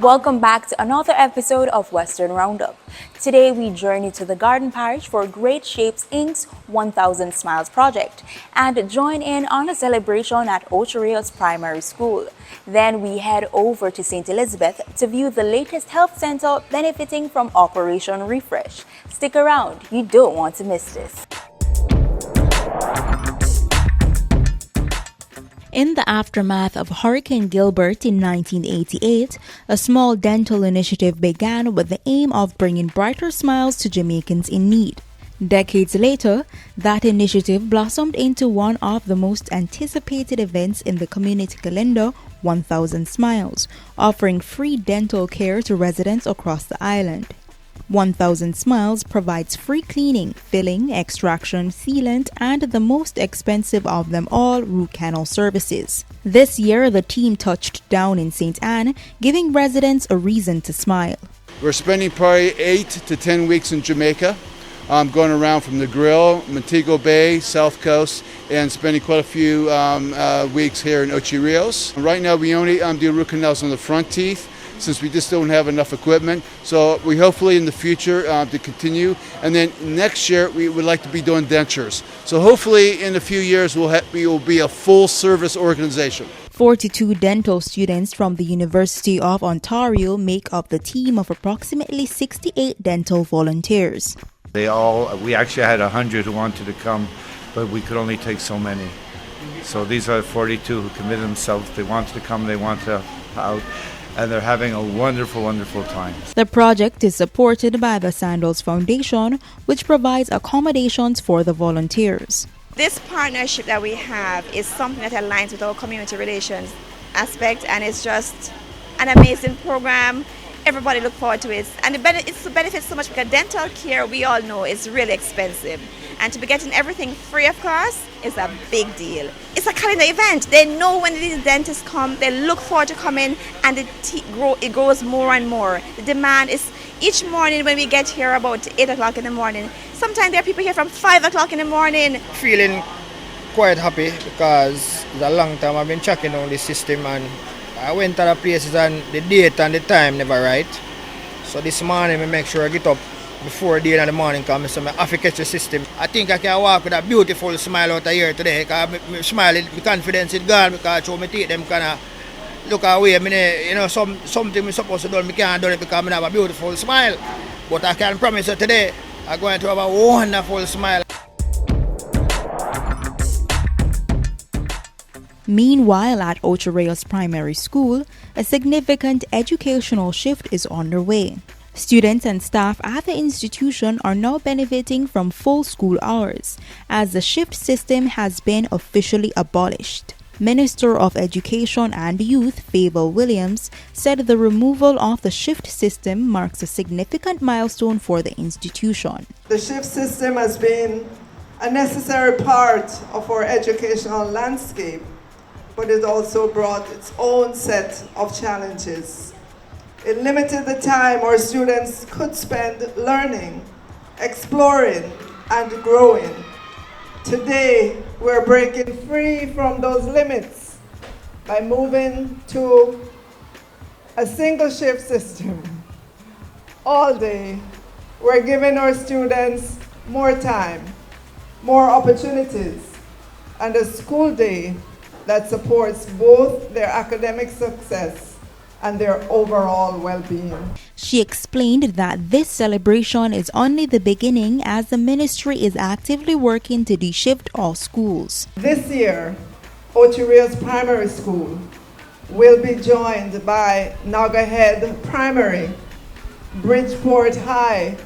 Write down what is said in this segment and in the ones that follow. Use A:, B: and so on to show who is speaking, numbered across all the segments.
A: Welcome back to another episode of Western Roundup. Today we journey to the Garden Parish for Great Shapes Inc.'s 1000 Smiles project and join in on a celebration at Ocho Primary School. Then we head over to St. Elizabeth to view the latest health center benefiting from Operation Refresh. Stick around, you don't want to miss this. In the aftermath of Hurricane Gilbert in 1988, a small dental initiative began with the aim of bringing brighter smiles to Jamaicans in need. Decades later, that initiative blossomed into one of the most anticipated events in the community calendar, 1000 Smiles, offering free dental care to residents across the island. 1000 Smiles provides free cleaning, filling, extraction, sealant, and the most expensive of them all, root canal services. This year, the team touched down in St. Anne, giving residents a reason to smile.
B: We're spending probably 8 to 10 weeks in Jamaica, going around from the Grill, Montego Bay, South Coast, and spending quite a few weeks here in Ocho Rios. Right now, we only do root canals on the front teeth, since we just don't have enough equipment. So we hopefully in the future to continue. And then next year we would like to be doing dentures. So hopefully in a few years we will be a full service organization.
A: 42 dental students from the University of Ontario make up the team of approximately 68 dental volunteers.
C: We actually had 100 who wanted to come, but we could only take so many. So these are 42 who committed themselves. They wanted to come, they want to out. And they're having a wonderful, wonderful time.
A: The project is supported by the Sandals Foundation, which provides accommodations for the volunteers.
D: This partnership that we have is something that aligns with our community relations aspect, and it's just an amazing program. Everybody look forward to it, and it benefits so much because dental care, we all know, is really expensive, and to be getting everything free of cost is a big deal. It's a calendar event. They know when these dentists come, they look forward to coming, and it grows more and more. The demand is each morning when we get here about 8 o'clock in the morning. Sometimes there are people here from 5 o'clock in the morning.
E: Feeling quite happy because it's a long time I've been checking on this system, and I went to the places and the date and the time never right. So this morning I make sure I get up before the end of the morning because I have to catch the system. I think I can walk with a beautiful smile out of here today because my smile, my confidence is gone because I my teeth them kind of look away. Something I'm supposed to do, I can't do it because I have a beautiful smile. But I can promise you today I'm going to have a wonderful smile.
A: Meanwhile, at Ocho Rios Primary School, a significant educational shift is underway. Students and staff at the institution are now benefiting from full school hours, as the shift system has been officially abolished. Minister of Education and Youth Fable Williams said the removal of the shift system marks a significant milestone for the institution.
F: The shift system has been a necessary part of our educational landscape, but it also brought its own set of challenges. It limited the time our students could spend learning, exploring, and growing. Today, we're breaking free from those limits by moving to a single shift system. All day, we're giving our students more time, more opportunities, and a school day that supports both their academic success and their overall well-being.
A: She explained that this celebration is only the beginning as the ministry is actively working to de-shift all schools.
F: This year, Ocho Rios Primary School will be joined by Nagahead Primary, Bridgeport High,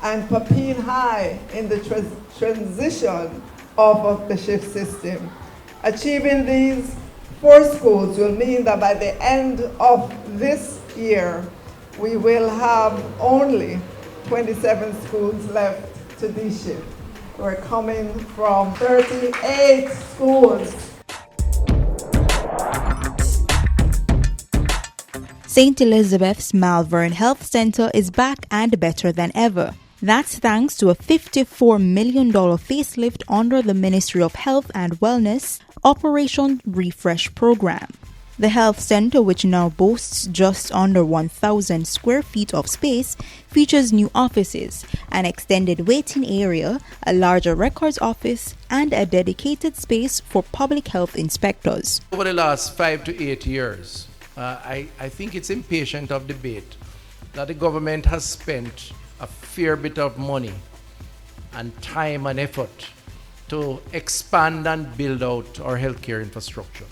F: and Papine High in the transition off of the shift system. Achieving these 4 schools will mean that by the end of this year, we will have only 27 schools left to de-shift. We're coming from 38 schools.
A: St. Elizabeth's Malvern Health Center is back and better than ever. That's thanks to a $54 million facelift under the Ministry of Health and Wellness Operation Refresh program. The health center, which now boasts just under 1,000 square feet of space, features new offices, an extended waiting area, a larger records office, and a dedicated space for public health inspectors.
G: Over the last 5 to 8 years, I think it's impatient of debate that the government has spent a fair bit of money and time and effort to expand and build out our healthcare infrastructure.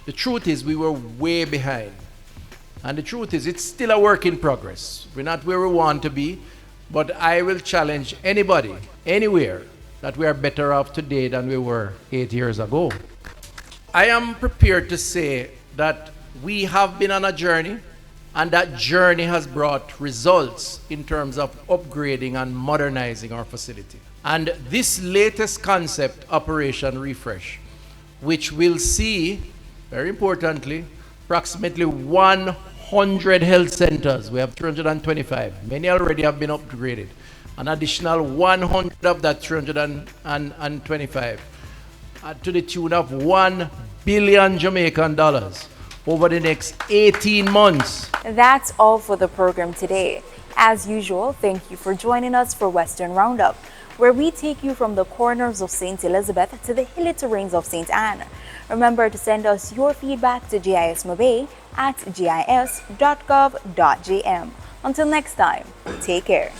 G: The truth is we were way behind. And the truth is it's still a work in progress. We're not where we want to be, but I will challenge anybody, anywhere, that we are better off today than we were 8 years ago. I am prepared to say that we have been on a journey, and that journey has brought results in terms of upgrading and modernizing our facility. And this latest concept, Operation Refresh, which will see, very importantly, approximately 100 health centers. We have 325. Many already have been upgraded. An additional 100 of that 325 to the tune of $1 billion Jamaican dollars over the next 18 months.
H: That's all for the program today. As usual, thank you for joining us for Western Roundup, where we take you from the corners of St. Elizabeth to the hilly terrains of St. Anne. Remember to send us your feedback to gismobay@gis.gov.gm. Until next time, take care.